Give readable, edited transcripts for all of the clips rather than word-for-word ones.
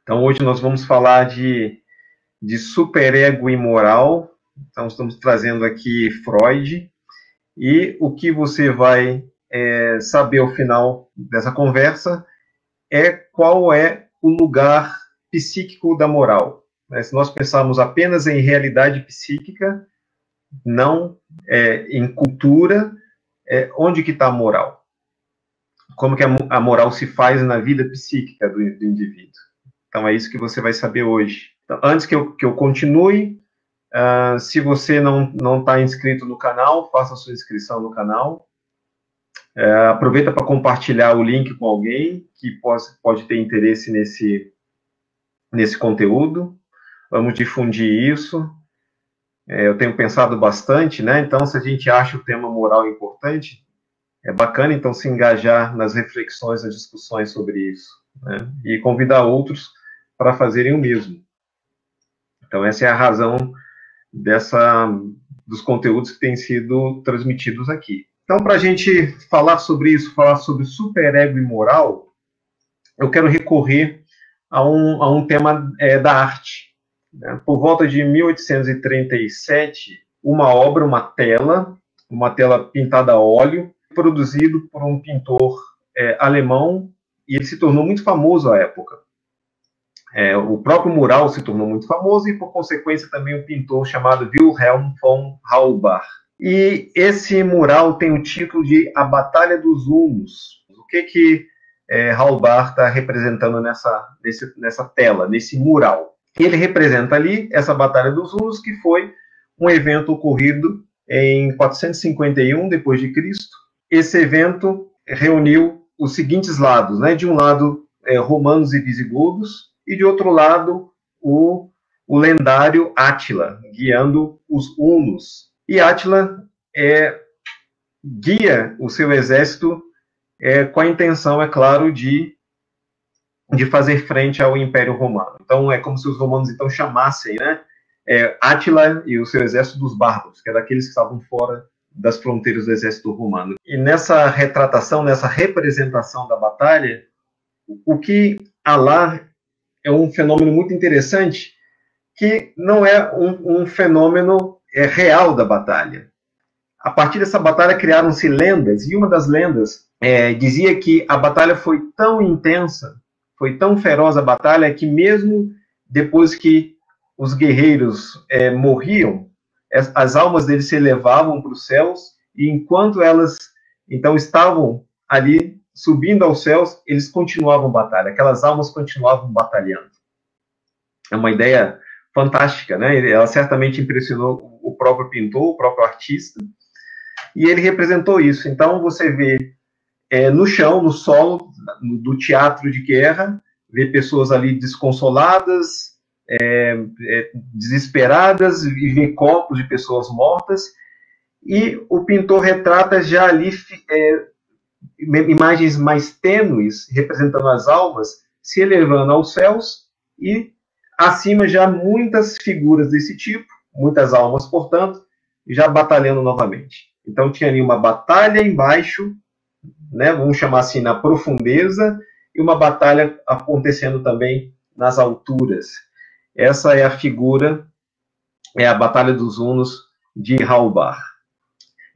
Então, hoje nós vamos falar de superego e moral. Então, estamos trazendo aqui Freud. E o que você vai saber ao final dessa conversa é qual é o lugar psíquico da moral. Se nós pensarmos apenas em realidade psíquica, não em cultura, onde que está a moral? Como que a moral se faz na vida psíquica do indivíduo? Então, é isso que você vai saber hoje. Então, antes que eu continue, se você não está inscrito no canal, faça a sua inscrição no canal. Aproveita para compartilhar o link com alguém que pode ter interesse nesse conteúdo. Vamos difundir isso. Eu tenho pensado bastante, né? Então, se a gente acha o tema moral importante, é bacana, então, se engajar nas reflexões, nas discussões sobre isso, né? E convidar outros para fazerem o mesmo. Então, essa é a razão dos conteúdos que têm sido transmitidos aqui. Então, para a gente falar sobre isso, falar sobre superego e moral, eu quero recorrer a um tema da arte. Né? Por volta de 1837, uma tela pintada a óleo, produzido por um pintor alemão, e ele se tornou muito famoso à época. O próprio mural se tornou muito famoso e, por consequência, também um pintor chamado Wilhelm von Halbach. E esse mural tem o título de A Batalha dos Hunos. O que Halbach está representando nessa tela, nesse mural? Ele representa ali essa Batalha dos Hunos, que foi um evento ocorrido em 451 depois de Cristo. Esse evento reuniu os seguintes lados, né? De um lado, romanos e visigodos, e de outro lado, o lendário Átila, guiando os hunos. E Átila guia o seu exército com a intenção, é claro, de fazer frente ao Império Romano. Então, é como se os romanos então chamassem, né, Átila e o seu exército dos bárbaros, que é daqueles que estavam fora das fronteiras do exército romano. E nessa retratação, nessa representação da batalha, o que há lá é um fenômeno muito interessante, que não é um fenômeno real da batalha. A partir dessa batalha criaram-se lendas, e uma das lendas dizia que a batalha foi tão intensa, foi tão feroz a batalha, que mesmo depois que os guerreiros morriam, as almas deles se elevavam para os céus, e enquanto elas então estavam ali subindo aos céus, eles continuavam a batalha, aquelas almas continuavam batalhando. É uma ideia fantástica, né? Ela certamente impressionou o próprio pintor, o próprio artista, e ele representou isso. Então, você vê no chão, no solo do teatro de guerra, vê pessoas ali desconsoladas, desesperadas, e vê corpos de pessoas mortas, e o pintor retrata já ali imagens mais tênues, representando as almas, se elevando aos céus, e acima já muitas figuras desse tipo, muitas almas, portanto, já batalhando novamente. Então tinha ali uma batalha embaixo, né, vamos chamar assim, na profundeza, e uma batalha acontecendo também nas alturas. Essa é a figura, a Batalha dos Hunos de Halbach.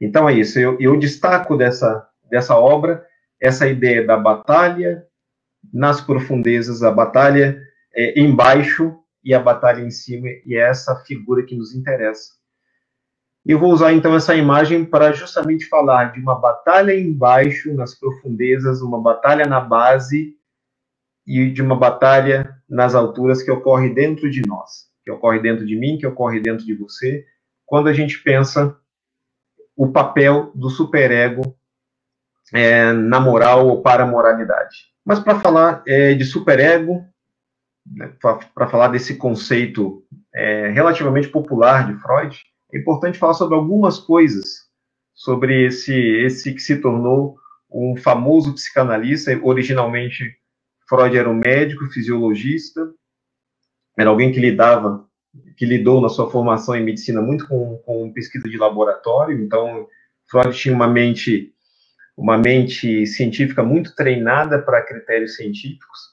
Então é isso, eu destaco dessa obra essa ideia da batalha nas profundezas, a batalha embaixo e a batalha em cima, e é essa figura que nos interessa. Eu vou usar então essa imagem para justamente falar de uma batalha embaixo, nas profundezas, uma batalha na base e de uma batalha nas alturas que ocorre dentro de nós, que ocorre dentro de mim, que ocorre dentro de você, quando a gente pensa o papel do superego na moral ou para a moralidade. Mas para falar de superego, né, para falar desse conceito relativamente popular de Freud, é importante falar sobre algumas coisas sobre esse que se tornou um famoso psicanalista. Originalmente, Freud era um médico, fisiologista, era alguém que lidou na sua formação em medicina muito com pesquisa de laboratório. Então, Freud tinha uma mente científica muito treinada para critérios científicos.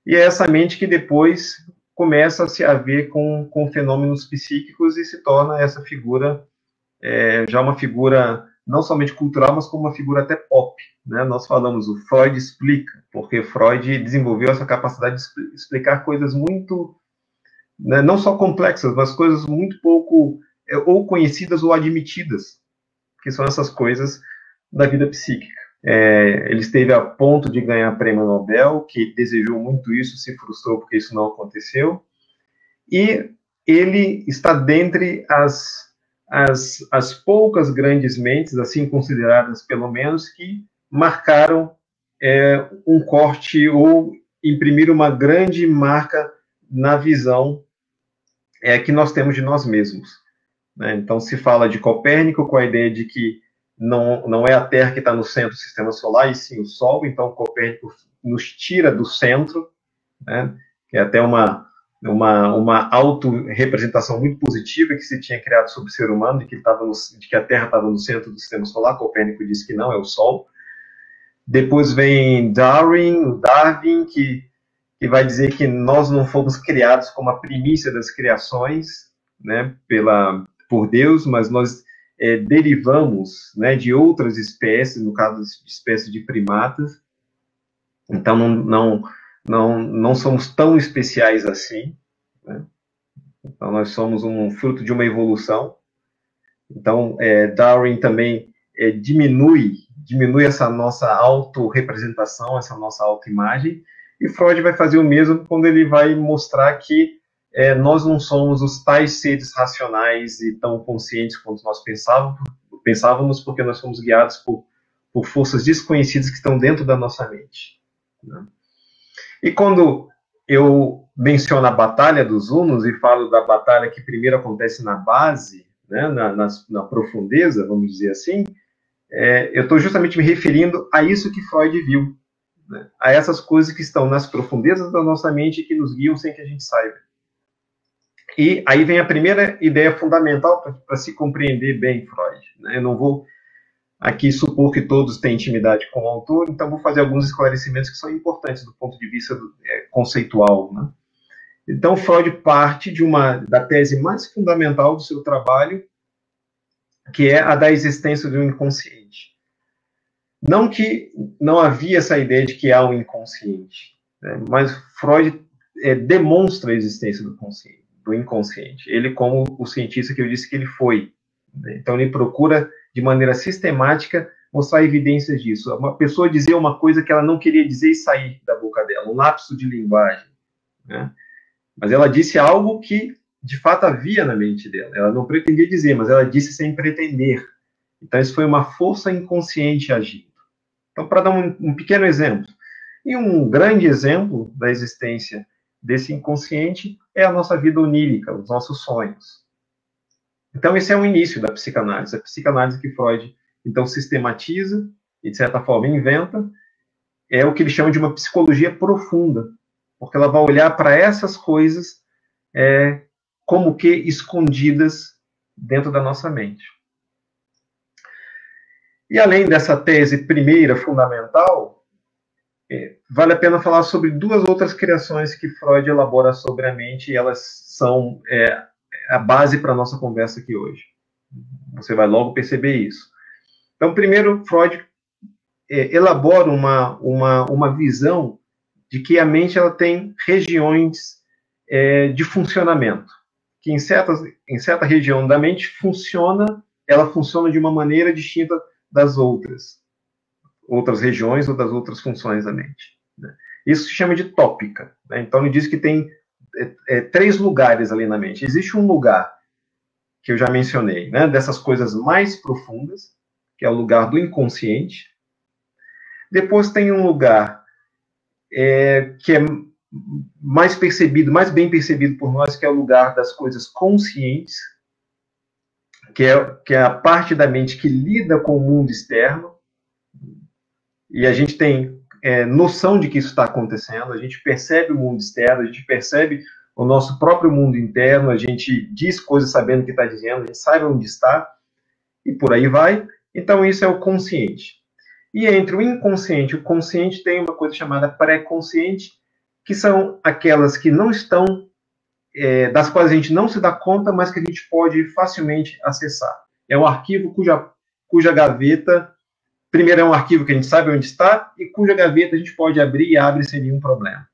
E é essa mente que depois começa a se haver com fenômenos psíquicos e se torna essa figura, já uma figura não somente cultural, mas como uma figura até pop. Né? Nós falamos, o Freud explica, porque Freud desenvolveu essa capacidade de explicar coisas muito, né, não só complexas, mas coisas muito pouco ou conhecidas ou admitidas, que são essas coisas da vida psíquica. Ele esteve a ponto de ganhar prêmio Nobel, que desejou muito isso, se frustrou porque isso não aconteceu, e ele está dentre as poucas grandes mentes, assim consideradas pelo menos, que marcaram um corte ou imprimiram uma grande marca na visão que nós temos de nós mesmos. Né? Então se fala de Copérnico com a ideia de que não é a Terra que está no centro do sistema solar, e sim o Sol. Então Copérnico nos tira do centro, né? Que é até uma auto-representação muito positiva que se tinha criado sobre o ser humano, de que a Terra estava no centro do sistema solar. Copérnico disse que não, é o Sol. Depois vem Darwin, que vai dizer que nós não fomos criados como a primícia das criações, né, por Deus, mas nós derivamos, né, de outras espécies, no caso de espécies de primatas. Então não somos tão especiais assim, né? Então nós somos um fruto de uma evolução. Então Darwin também diminui essa nossa autorrepresentação, essa nossa autoimagem, e Freud vai fazer o mesmo quando ele vai mostrar que nós não somos os tais seres racionais e tão conscientes quanto nós pensávamos, porque nós somos guiados por forças desconhecidas que estão dentro da nossa mente. Né? E quando eu menciono a Batalha dos Hunos e falo da batalha que primeiro acontece na base, né, na profundeza, vamos dizer assim, eu estou justamente me referindo a isso que Freud viu, né, a essas coisas que estão nas profundezas da nossa mente e que nos guiam sem que a gente saiba. E aí vem a primeira ideia fundamental para se compreender bem Freud. Né? Eu não vou aqui supor que todos têm intimidade com o autor, então vou fazer alguns esclarecimentos que são importantes do ponto de vista conceitual. Né? Então Freud parte da tese mais fundamental do seu trabalho, que é a da existência do inconsciente. Não que não havia essa ideia de que há um inconsciente, né? Mas Freud demonstra a existência do inconsciente. Ele, como o cientista que eu disse que ele foi. Né? Então ele procura, de maneira sistemática, mostrar evidências disso. Uma pessoa dizer uma coisa que ela não queria dizer e sair da boca dela, um lapso de linguagem. Né? Mas ela disse algo que, de fato, havia na mente dela. Ela não pretendia dizer, mas ela disse sem pretender. Então isso foi uma força inconsciente agindo. Então, para dar um pequeno exemplo, e um grande exemplo da existência desse inconsciente é a nossa vida onírica, os nossos sonhos. Então, esse é o início da psicanálise. A psicanálise que Freud, então, sistematiza e, de certa forma, inventa, é o que ele chama de uma psicologia profunda, porque ela vai olhar para essas coisas como que escondidas dentro da nossa mente. E além dessa tese primeira, fundamental, vale a pena falar sobre duas outras criações que Freud elabora sobre a mente, e elas são a base para a nossa conversa aqui hoje. Você vai logo perceber isso. Então, primeiro, Freud elabora uma visão de que a mente ela tem regiões de funcionamento, que em certa região da mente ela funciona de uma maneira distinta das outras regiões ou das outras funções da mente. Né? Isso se chama de tópica. Né? Então ele diz que tem 3 lugares ali na mente. Existe um lugar que eu já mencionei, né, dessas coisas mais profundas, que é o lugar do inconsciente. Depois tem um lugar que é mais bem percebido por nós, que é o lugar das coisas conscientes, que é a parte da mente que lida com o mundo externo, e a gente tem noção de que isso está acontecendo, a gente percebe o mundo externo, a gente percebe o nosso próprio mundo interno, a gente diz coisas sabendo o que está dizendo, a gente sabe onde está, e por aí vai. Então isso é o consciente. E entre o inconsciente e o consciente tem uma coisa chamada pré-consciente, que são aquelas que não estão, das quais a gente não se dá conta, mas que a gente pode facilmente acessar. É um arquivo cuja gaveta, primeiro é um arquivo que a gente sabe onde está, e cuja gaveta a gente pode abrir e abre sem nenhum problema.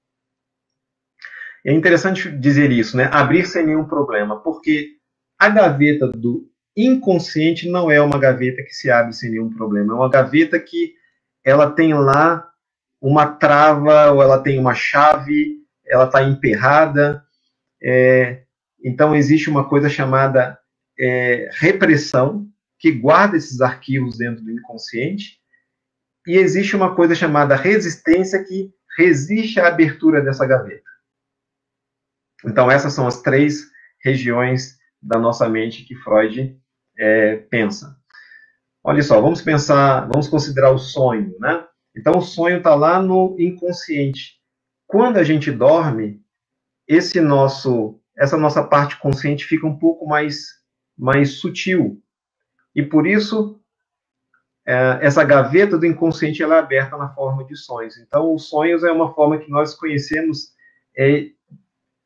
É interessante dizer isso, né? Abrir sem nenhum problema, porque a gaveta do inconsciente não é uma gaveta que se abre sem nenhum problema, é uma gaveta que ela tem lá uma trava, ou ela tem uma chave, ela está emperrada. Então, existe uma coisa chamada repressão, que guarda esses arquivos dentro do inconsciente, e existe uma coisa chamada resistência, que resiste à abertura dessa gaveta. Então, essas são as 3 regiões da nossa mente que Freud pensa. Olha só, vamos considerar o sonho, né? Então, o sonho está lá no inconsciente. Quando a gente dorme, essa nossa parte consciente fica um pouco mais sutil. E por isso, essa gaveta do inconsciente ela é aberta na forma de sonhos. Então, os sonhos é uma forma que nós conhecemos, é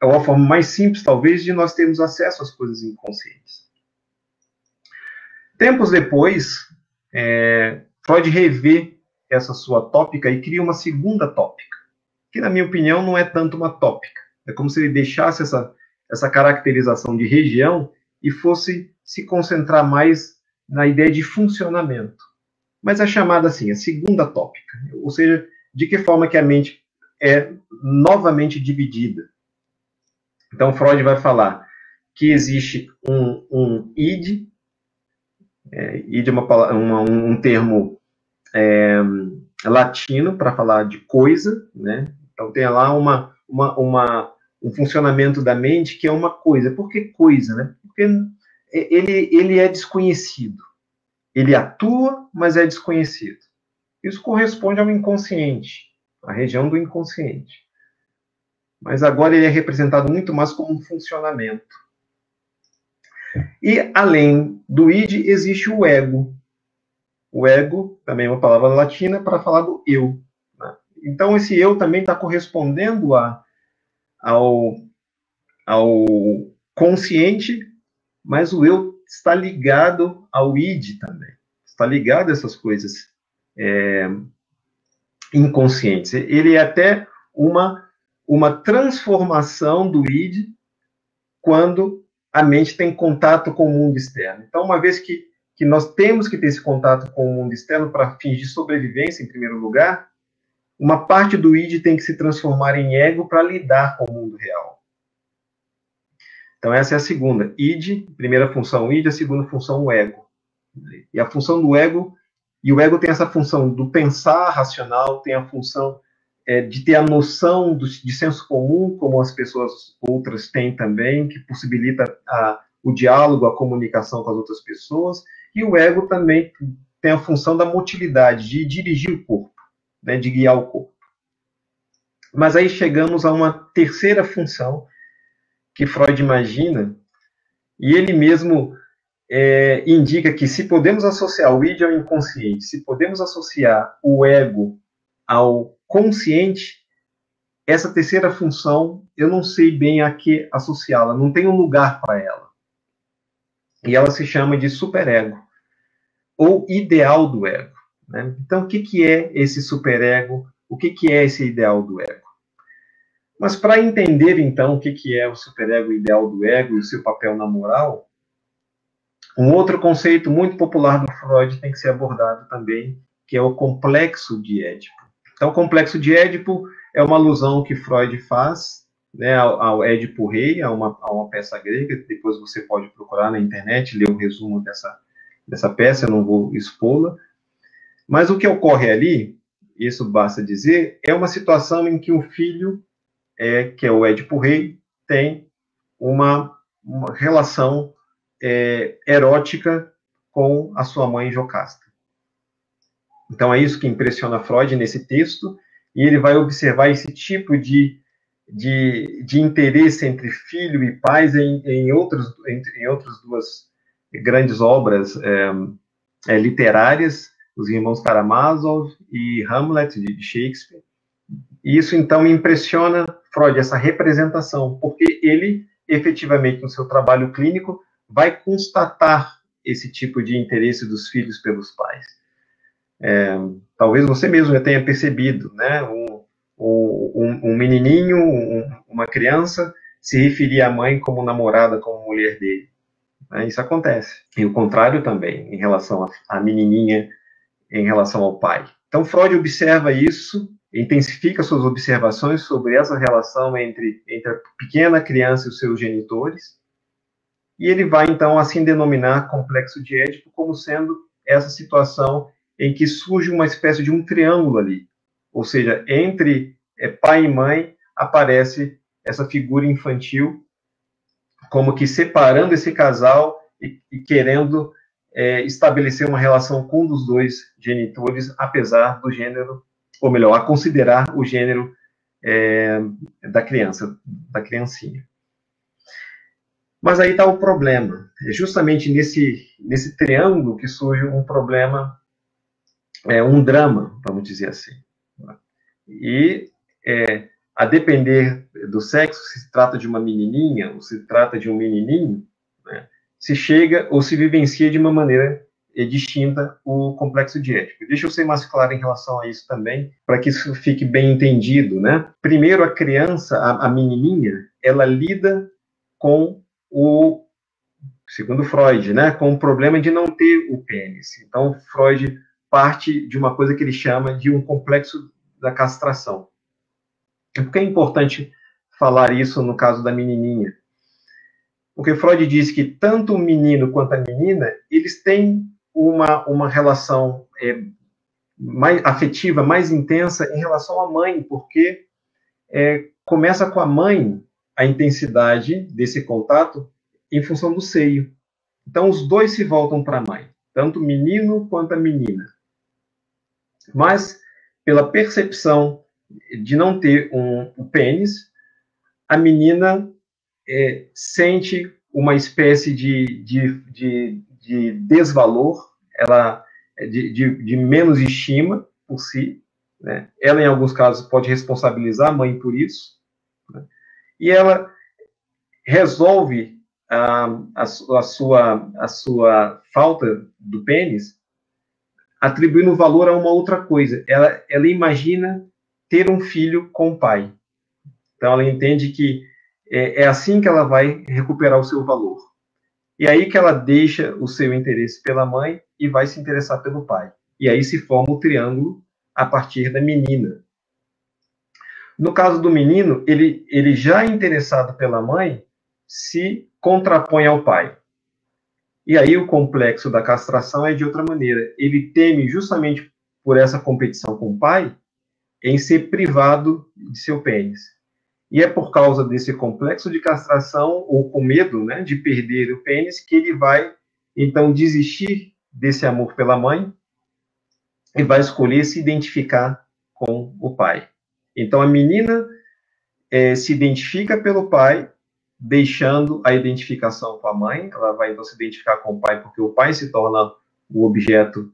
uma forma mais simples, talvez, de nós termos acesso às coisas inconscientes. Tempos depois, Freud revê essa sua tópica e cria uma segunda tópica, que, na minha opinião, não é tanto uma tópica. É como se ele deixasse essa caracterização de região e fosse se concentrar mais na ideia de funcionamento. Mas é chamada assim, a segunda tópica. Ou seja, de que forma que a mente é novamente dividida. Então, Freud vai falar que existe um id, id é um termo latino para falar de coisa, né? Então, tem lá um funcionamento da mente que é uma coisa. Por que coisa, né? Porque ele é desconhecido. Ele atua, mas é desconhecido. Isso corresponde ao inconsciente, à região do inconsciente. Mas agora ele é representado muito mais como um funcionamento. E, além do id, existe o ego. O ego, também é uma palavra latina para falar do eu. Né? Então, esse eu também está correspondendo ao consciente, mas o eu está ligado ao id também. Está ligado a essas coisas inconscientes. Ele é até uma transformação do id quando a mente tem contato com o mundo externo. Então, uma vez que nós temos que ter esse contato com o mundo externo para fins de sobrevivência, em primeiro lugar, uma parte do id tem que se transformar em ego para lidar com o mundo real. Então, essa é a segunda. Id, primeira função id, a segunda função o ego. E a função do ego, e o ego tem essa função do pensar racional, tem a função de ter a noção de senso comum, como as pessoas outras têm também, que possibilita o diálogo, a comunicação com as outras pessoas, e o ego também tem a função da motilidade, de dirigir o corpo, né, de guiar o corpo. Mas aí chegamos a uma terceira função que Freud imagina, e ele mesmo indica que se podemos associar o id ao inconsciente, se podemos associar o ego ao consciente, essa terceira função, eu não sei bem a que associá-la, não tem um lugar para ela. E ela se chama de superego, ou ideal do ego. Né? Então, o que é esse superego? O que é esse ideal do ego? Mas para entender, então, o que é o superego ideal do ego e o seu papel na moral, um outro conceito muito popular do Freud tem que ser abordado também, que é o complexo de Édipo. Então, o complexo de Édipo é uma alusão que Freud faz, né, ao Édipo Rei, a uma peça grega, que depois você pode procurar na internet, ler um resumo dessa peça, eu não vou expô-la. Mas o que ocorre ali, isso basta dizer, é uma situação em que o filho, que é o Édipo Rei, tem uma relação erótica com a sua mãe Jocasta. Então é isso que impressiona Freud nesse texto, e ele vai observar esse tipo de interesse entre filho e pais em outras duas grandes obras literárias, Os Irmãos Karamazov e Hamlet, de Shakespeare. E isso, então, me impressiona Freud, essa representação, porque ele, efetivamente, no seu trabalho clínico, vai constatar esse tipo de interesse dos filhos pelos pais. Talvez você mesmo já tenha percebido, né? Um menininho, uma criança, se referir à mãe como namorada, como mulher dele. Né? Isso acontece. E o contrário também, em relação à menininha, em relação ao pai. Então, Freud observa isso, intensifica suas observações sobre essa relação entre a pequena criança e os seus genitores, e ele vai, então, assim denominar complexo de Édipo como sendo essa situação em que surge uma espécie de um triângulo ali, ou seja, entre pai e mãe aparece essa figura infantil, como que separando esse casal e querendo estabelecer uma relação com um dos dois genitores, apesar do gênero, ou melhor, a considerar o gênero da criança, da criancinha. Mas aí está o problema. É justamente nesse triângulo que surge um problema, um drama, vamos dizer assim. E, a depender do sexo, se trata de uma menininha ou se trata de um menininho, né, se chega ou se vivencia de uma maneira distinta o complexo de Édipo. Deixa eu ser mais claro em relação a isso também, para que isso fique bem entendido, né? Primeiro, a criança, a menininha, ela lida com segundo Freud, né, com o problema de não ter o pênis. Então, Freud parte de uma coisa que ele chama de um complexo da castração. Por que é importante falar isso no caso da menininha? Porque Freud diz que tanto o menino quanto a menina, eles têm uma relação mais afetiva, mais intensa em relação à mãe, porque começa com a mãe a intensidade desse contato em função do seio. Então, os dois se voltam para a mãe, tanto o menino quanto a menina. Mas, pela percepção de não ter um pênis, a menina sente uma espécie de desvalor, de menos estima por si. Né? Ela, em alguns casos, pode responsabilizar a mãe por isso. Né? E ela resolve a sua falta do pênis atribuindo valor a uma outra coisa. Ela imagina ter um filho com o pai. Então, ela entende que é assim que ela vai recuperar o seu valor. E aí que ela deixa o seu interesse pela mãe e vai se interessar pelo pai. E aí se forma o triângulo a partir da menina. No caso do menino, ele já interessado pela mãe, se contrapõe ao pai. E aí o complexo da castração é de outra maneira. Ele teme justamente por essa competição com o pai em ser privado de seu pênis. E é por causa desse complexo de castração, ou com medo, né, de perder o pênis, que ele vai, então, desistir desse amor pela mãe e vai escolher se identificar com o pai. Então, a menina se identifica pelo pai, deixando a identificação com a mãe. Ela vai, então, se identificar com o pai porque o pai se torna o objeto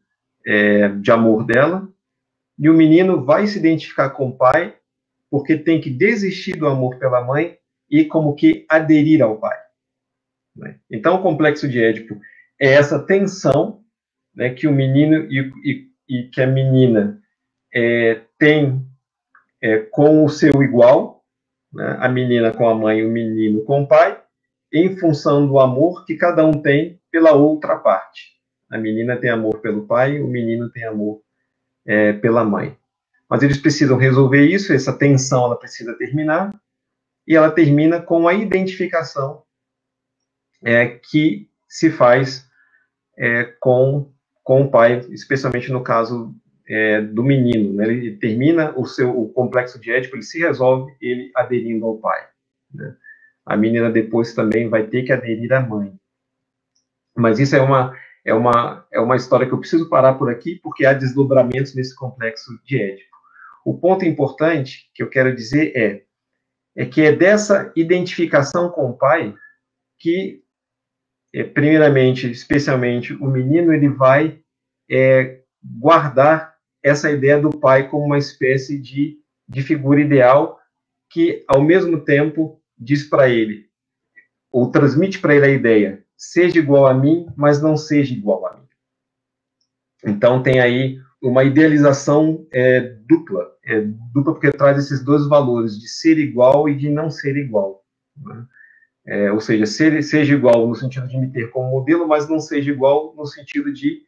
de amor dela. E o menino vai se identificar com o pai porque tem que desistir do amor pela mãe e como que aderir ao pai. Né? Então, o complexo de Édipo é essa tensão, né, que o menino e que a menina tem com o seu igual, né, a menina com a mãe e o menino com o pai, em função do amor que cada um tem pela outra parte. A menina tem amor pelo pai, o menino tem amor pela mãe. Mas eles precisam resolver isso, essa tensão ela precisa terminar, e ela termina com a identificação que se faz com o pai, especialmente no caso do menino. Né? Ele termina o complexo de Édipo, ele se resolve ele aderindo ao pai. Né? A menina depois também vai ter que aderir à mãe. Mas isso é uma história que eu preciso parar por aqui, porque há desdobramentos nesse complexo de Édipo. O ponto importante que eu quero dizer é que é dessa identificação com o pai que, primeiramente, especialmente, o menino ele vai guardar essa ideia do pai como uma espécie de de figura ideal que, ao mesmo tempo, diz para ele, ou transmite para ele a ideia, seja igual a mim, mas não seja igual a mim. Então tem aí uma idealização dupla porque traz esses dois valores, de ser igual e de não ser igual. Né? Ou seja, seja igual no sentido de me ter como modelo, mas não seja igual no sentido de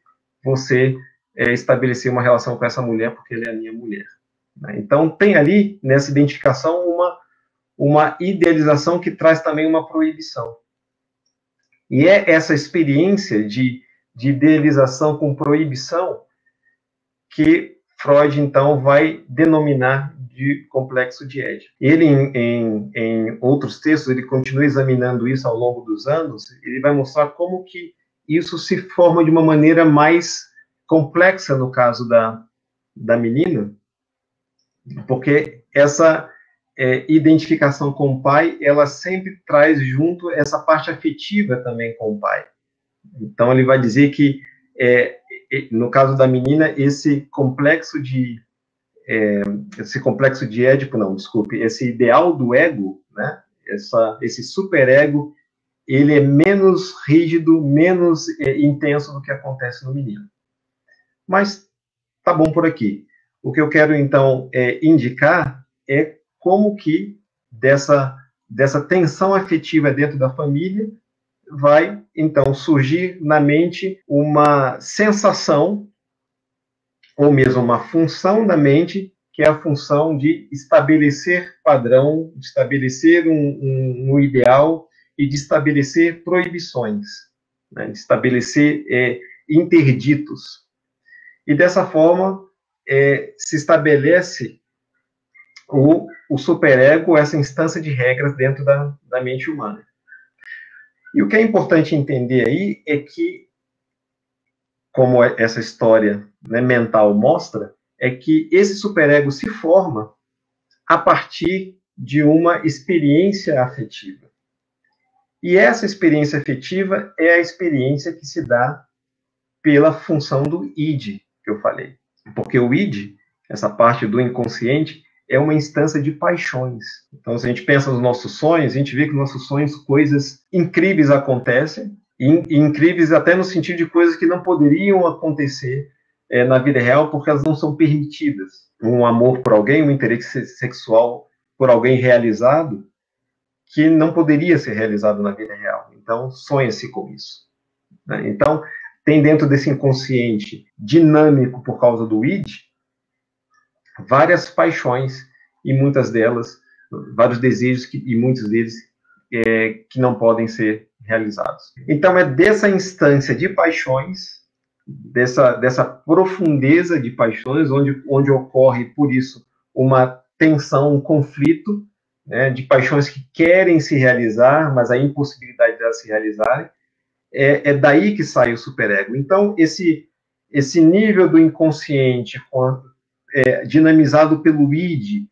você estabelecer uma relação com essa mulher porque ela é a minha mulher. Né? Então tem ali, nessa identificação, uma idealização que traz também uma proibição. E é essa experiência de idealização com proibição que Freud, então, vai denominar de complexo de Édipo. Ele, em outros textos, ele continua examinando isso ao longo dos anos, ele vai mostrar como que isso se forma de uma maneira mais complexa no caso da menina, porque essa identificação com o pai, ela sempre traz junto essa parte afetiva também com o pai. Então, ele vai dizer que, no caso da menina, esse complexo de Édipo, não, desculpe, esse ideal do ego, né, esse superego, ele é menos rígido, menos intenso do que acontece no menino. Mas tá bom por aqui. O que eu quero, então, indicar é como que dessa tensão afetiva dentro da família vai, então, surgir na mente uma sensação, ou mesmo uma função da mente, que é a função de estabelecer padrão, de estabelecer um ideal e de estabelecer proibições, né? De estabelecer interditos. E dessa forma se estabelece o superego, essa instância de regras dentro da mente humana. E o que é importante entender aí é que, como essa história, né, mental mostra, é que esse superego se forma a partir de uma experiência afetiva. E essa experiência afetiva é a experiência que se dá pela função do id, que eu falei. Porque o id, essa parte do inconsciente, é uma instância de paixões. Então, se a gente pensa nos nossos sonhos, a gente vê que nos nossos sonhos coisas incríveis acontecem, e incríveis até no sentido de coisas que não poderiam acontecer na vida real, porque elas não são permitidas. Um amor por alguém, um interesse sexual por alguém realizado, que não poderia ser realizado na vida real. Então, sonha-se com isso. Né? Então, tem dentro desse inconsciente dinâmico por causa do id, várias paixões, e muitas delas, vários desejos, e muitos deles que não podem ser realizados. Então, é dessa instância de paixões, dessa profundeza de paixões, onde ocorre, por isso, uma tensão, um conflito, né, de paixões que querem se realizar, mas a impossibilidade de elas se realizarem, é daí que sai o superego. Então, esse nível do inconsciente dinamizado pelo id,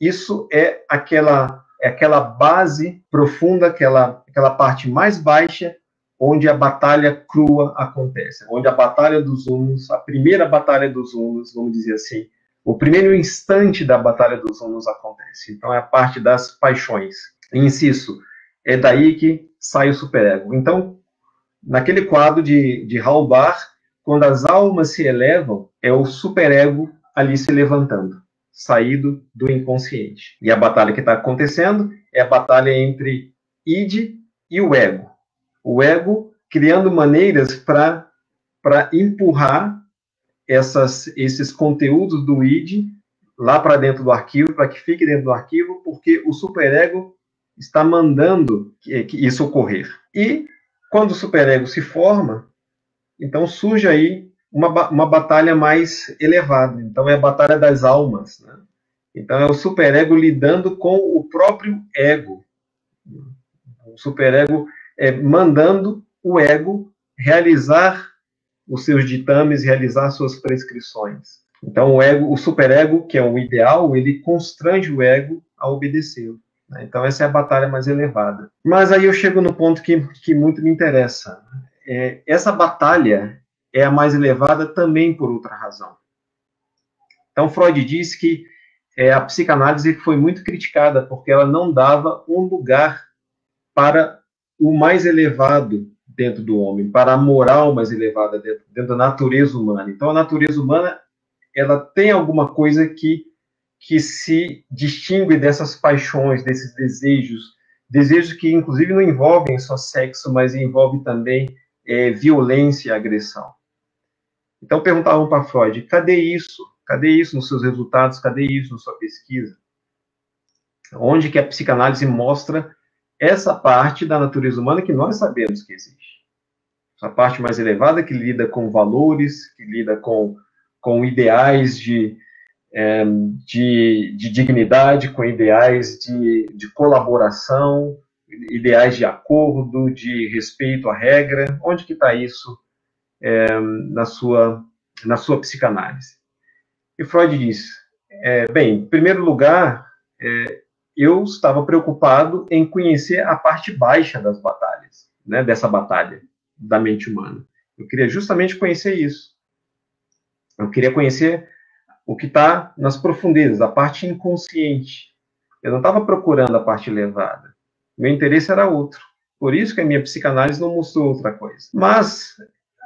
isso é aquela base profunda, aquela parte mais baixa, onde a batalha crua acontece, onde a batalha dos hunos, a primeira batalha dos hunos, vamos dizer assim, o primeiro instante da batalha dos hunos acontece. Então, é a parte das paixões. Insisto, é daí que sai o superego. Então, naquele quadro de Halbar, quando as almas se elevam, é o superego ali se levantando, saído do inconsciente. E a batalha que está acontecendo é a batalha entre id e o ego. O ego criando maneiras para empurrar esses conteúdos do id lá para dentro do arquivo, para que fique dentro do arquivo, porque o superego está mandando que isso ocorrer. E quando o superego se forma, então surge aí uma batalha mais elevada. Então é a batalha das almas, né? Então é o superego lidando com o próprio ego. O superego mandando o ego realizar os seus ditames, realizar suas prescrições. Então o superego, que é o ideal, ele constrange o ego a obedecê-lo. Então essa é a batalha mais elevada. Mas aí eu chego no ponto que muito me interessa. Essa batalha é a mais elevada também por outra razão. Então Freud diz que a psicanálise foi muito criticada porque ela não dava um lugar para o mais elevado dentro do homem, para a moral mais elevada dentro da natureza humana. Então, a natureza humana, ela tem alguma coisa que se distingue dessas paixões, desses desejos que, inclusive, não envolvem só sexo, mas envolvem também violência e agressão. Então, perguntavam para Freud, cadê isso? Cadê isso nos seus resultados? Cadê isso na sua pesquisa? Onde que a psicanálise mostra essa parte da natureza humana que nós sabemos que existe. Essa parte mais elevada que lida com valores, que lida com ideais de dignidade, com ideais de colaboração, ideais de acordo, de respeito à regra. Onde que está isso na sua psicanálise? E Freud diz, bem, em primeiro lugar, eu estava preocupado em conhecer a parte baixa das batalhas, né, dessa batalha da mente humana. Eu queria justamente conhecer isso. Eu queria conhecer o que está nas profundezas, a parte inconsciente. Eu não estava procurando a parte elevada. Meu interesse era outro. Por isso que a minha psicanálise não mostrou outra coisa. Mas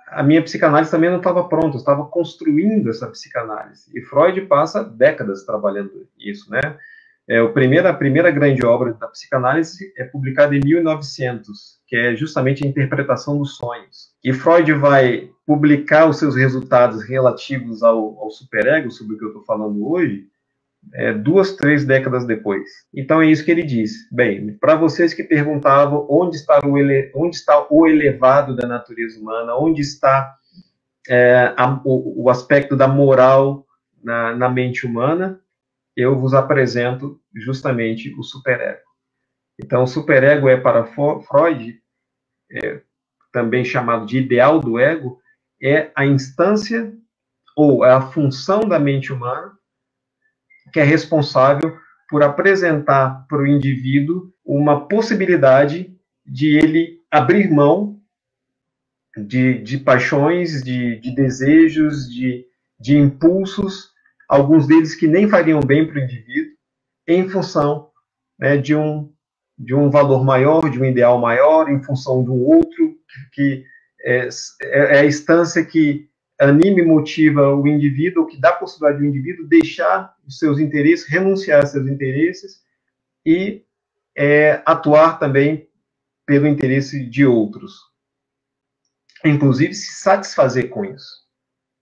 a minha psicanálise também não estava pronta, eu estava construindo essa psicanálise. E Freud passa décadas trabalhando isso, né? A primeira grande obra da psicanálise é publicada em 1900, que é justamente a interpretação dos sonhos. E Freud vai publicar os seus resultados relativos ao superego, sobre o que eu estou falando hoje, 2, 3 décadas depois. Então é isso que ele diz. Bem, para vocês que perguntavam onde está o elevado da natureza humana, onde está o aspecto da moral na mente humana, eu vos apresento justamente o superego. Então, o superego é para Freud, também chamado de ideal do ego, é a instância ou a função da mente humana que é responsável por apresentar para o indivíduo uma possibilidade de ele abrir mão de paixões, de desejos, de impulsos, alguns deles que nem fariam bem para o indivíduo, em função, né, de um valor maior, de um ideal maior, em função de um outro, que é a instância que anima e motiva o indivíduo, que dá a possibilidade do indivíduo deixar os seus interesses, renunciar aos seus interesses e atuar também pelo interesse de outros. Inclusive se satisfazer com isso.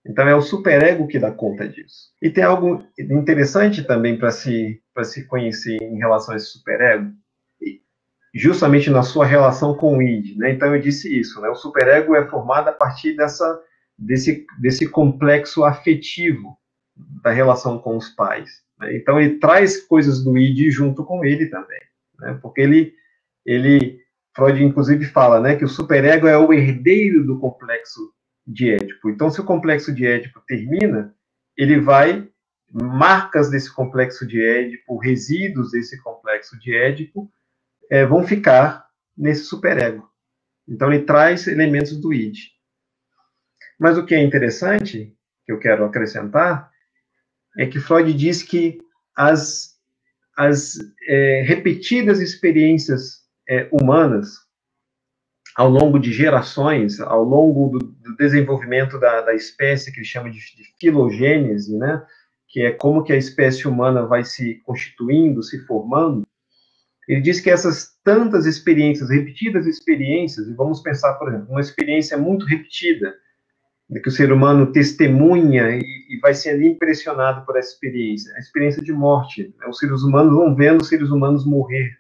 Então é o superego que dá conta disso. E tem algo interessante também para se conhecer em relação a esse superego, justamente na sua relação com o id, né? Então eu disse isso, né? O superego é formado a partir desse complexo afetivo da relação com os pais, né? Então ele traz coisas do id junto com ele também, né? Porque Freud inclusive fala, né, que o superego é o herdeiro do complexo de Édipo. Então, se o complexo de Édipo termina, marcas desse complexo de Édipo, resíduos desse complexo de Édipo, vão ficar nesse superego. Então, ele traz elementos do id. Mas o que é interessante, que eu quero acrescentar, é que Freud diz que as repetidas experiências humanas, ao longo de gerações, ao longo do desenvolvimento da espécie, que ele chama de filogênese, né? Que é como que a espécie humana vai se constituindo, se formando. Ele diz que essas tantas experiências, repetidas experiências, e vamos pensar, por exemplo, uma experiência muito repetida, que o ser humano testemunha e vai sendo impressionado por essa experiência, a experiência de morte. Né? Os seres humanos vão vendo os seres humanos morrendo,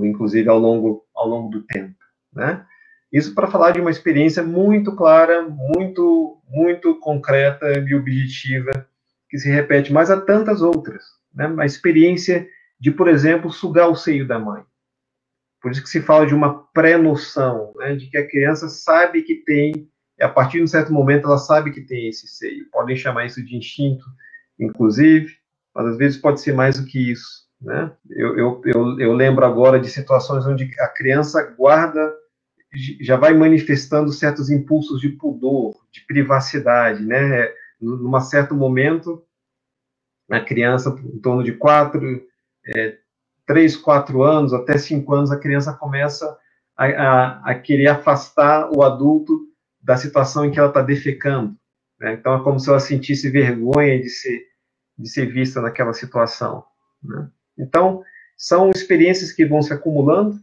inclusive, ao longo do tempo. Né? Isso para falar de uma experiência muito clara, muito, muito concreta e objetiva, que se repete, mas há tantas outras. Né? A experiência de, por exemplo, sugar o seio da mãe. Por isso que se fala de uma pré-noção, né? De que a criança sabe que tem, e a partir de um certo momento ela sabe que tem esse seio. Podem chamar isso de instinto, inclusive, mas às vezes pode ser mais do que isso. Né? Eu lembro agora de situações onde a criança guarda, já vai manifestando certos impulsos de pudor, de privacidade. Né? Num certo momento, A criança, em torno de 3, 4 anos, até 5 anos, a criança começa a querer afastar o adulto da situação em que ela está defecando. Né? Então, é como se ela sentisse vergonha de ser vista naquela situação. Né? Então, são experiências que vão se acumulando,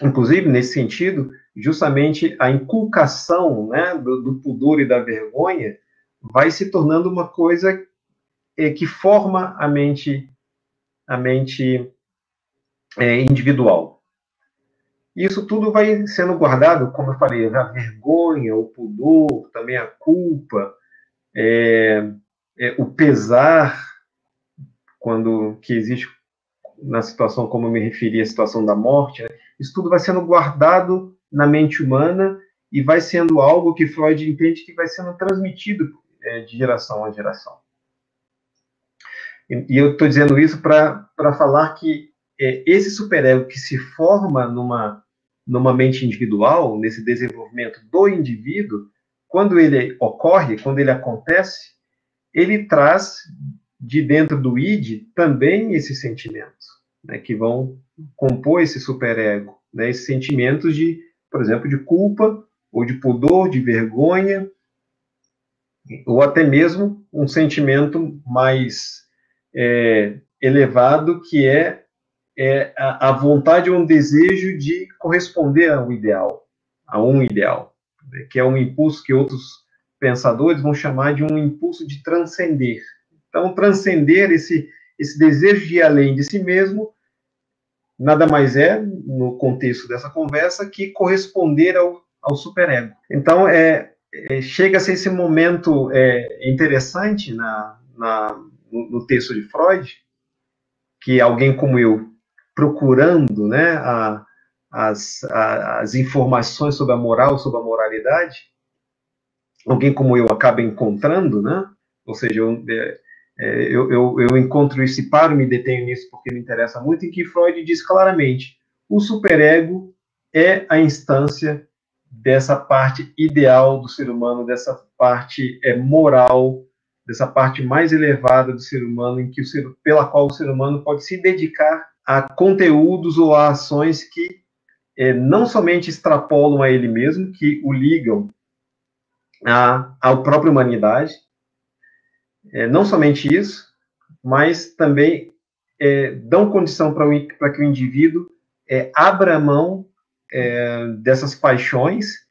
inclusive, nesse sentido, justamente a inculcação, né, do pudor e da vergonha vai se tornando uma coisa que forma a mente individual. Isso tudo vai sendo guardado, como eu falei, a vergonha, o pudor, também a culpa, o pesar, que existe na situação, como eu me referi, a situação da morte, né? Isso tudo vai sendo guardado na mente humana e vai sendo algo que Freud entende que vai sendo transmitido de geração a geração. E eu estou dizendo isso para falar que esse superego que se forma numa mente individual, nesse desenvolvimento do indivíduo, quando ele ocorre, quando ele acontece, ele traz de dentro do id também esses sentimentos, né, que vão compor esse superego, né, esses sentimentos de, por exemplo, de culpa, ou de pudor, de vergonha, ou até mesmo um sentimento mais elevado, que é a vontade ou um desejo de corresponder a um ideal, né, que é um impulso que outros pensadores vão chamar de um impulso de transcender. Então, transcender esse desejo de ir além de si mesmo, nada mais é, no contexto dessa conversa, que corresponder ao superego. Então, chega-se esse momento interessante no texto de Freud, que alguém como eu, procurando, né, as informações sobre a moral, sobre a moralidade, alguém como eu acaba encontrando, né? Ou seja, eu encontro isso e paro, me detenho nisso porque me interessa muito, em que Freud diz claramente: o superego é a instância dessa parte ideal do ser humano, dessa parte moral, dessa parte mais elevada do ser humano, pela qual o ser humano pode se dedicar a conteúdos ou a ações que não somente extrapolam a ele mesmo, que o ligam à própria humanidade, não somente isso, mas também dão condição para que o indivíduo abra mão dessas paixões,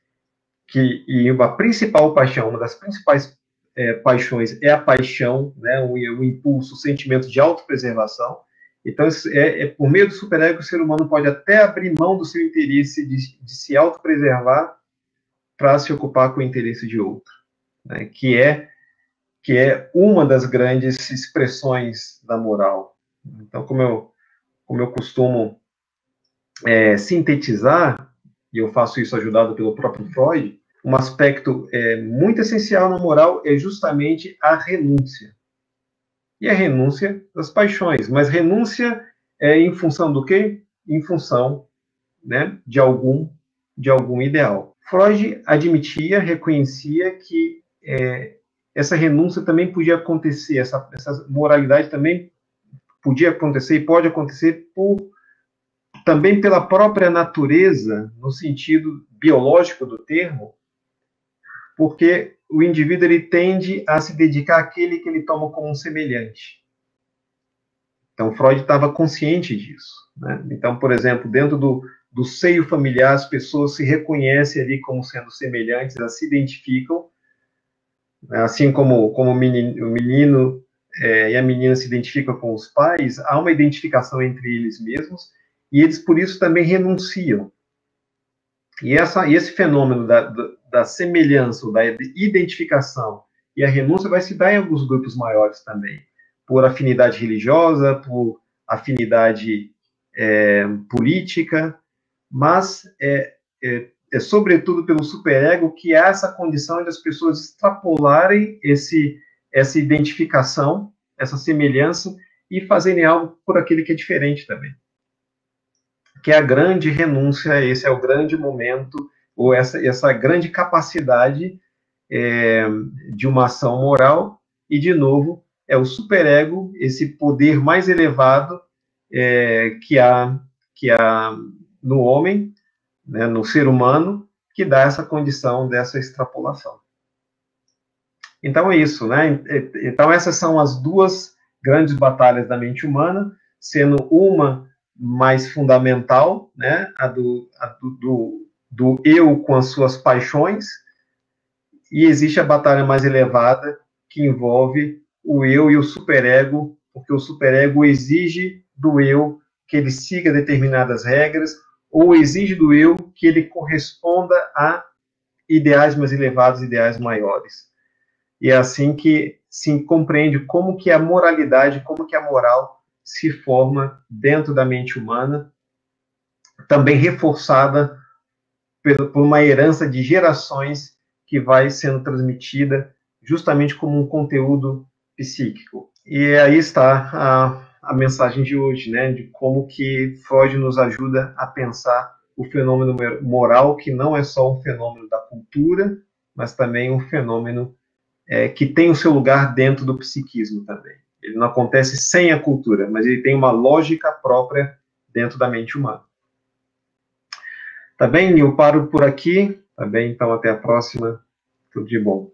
e a principal paixão, uma das principais paixões é a paixão, né, o impulso, o sentimento de autopreservação. Então, por meio do superego, o ser humano pode até abrir mão do seu interesse de se autopreservar para se ocupar com o interesse de outro, né, que é uma das grandes expressões da moral. Então, como eu costumo sintetizar, e eu faço isso ajudado pelo próprio Freud, um aspecto muito essencial na moral é justamente a renúncia. E a renúncia das paixões. Mas renúncia em função do quê? Em função, né, de algum ideal. Freud admitia, reconhecia que essa renúncia também podia acontecer, essa moralidade também podia acontecer e pode acontecer também pela própria natureza, no sentido biológico do termo, porque o indivíduo ele tende a se dedicar àquele que ele toma como um semelhante. Então, Freud estava consciente disso, né? Então, por exemplo, dentro do seio familiar, as pessoas se reconhecem ali como sendo semelhantes, elas se identificam, assim como o menino e a menina se identificam com os pais, há uma identificação entre eles mesmos, e eles, por isso, também renunciam. E esse fenômeno da semelhança, da identificação e a renúncia vai se dar em alguns grupos maiores também, por afinidade religiosa, por afinidade política, mas sobretudo pelo superego, que há essa condição de as pessoas extrapolarem essa identificação, essa semelhança, e fazerem algo por aquele que é diferente também. Que é a grande renúncia, esse é o grande momento, ou essa grande capacidade de uma ação moral, e, de novo, é o superego, esse poder mais elevado que há no homem, né, no ser humano, que dá essa condição dessa extrapolação. Então é isso, né? Então essas são as duas grandes batalhas da mente humana, sendo uma mais fundamental, né? Do eu com as suas paixões, e existe a batalha mais elevada que envolve o eu e o superego, porque o superego exige do eu que ele siga determinadas regras, ou exige do eu que ele corresponda a ideais mais elevados, ideais maiores. E é assim que se compreende como que a moralidade, como que a moral se forma dentro da mente humana, também reforçada por uma herança de gerações que vai sendo transmitida justamente como um conteúdo psíquico. E aí está a mensagem de hoje, né, de como que Freud nos ajuda a pensar o fenômeno moral, que não é só um fenômeno da cultura, mas também um fenômeno que tem o seu lugar dentro do psiquismo também. Ele não acontece sem a cultura, mas ele tem uma lógica própria dentro da mente humana. Tá bem? Eu paro por aqui. Tá bem? Então, até a próxima. Tudo de bom.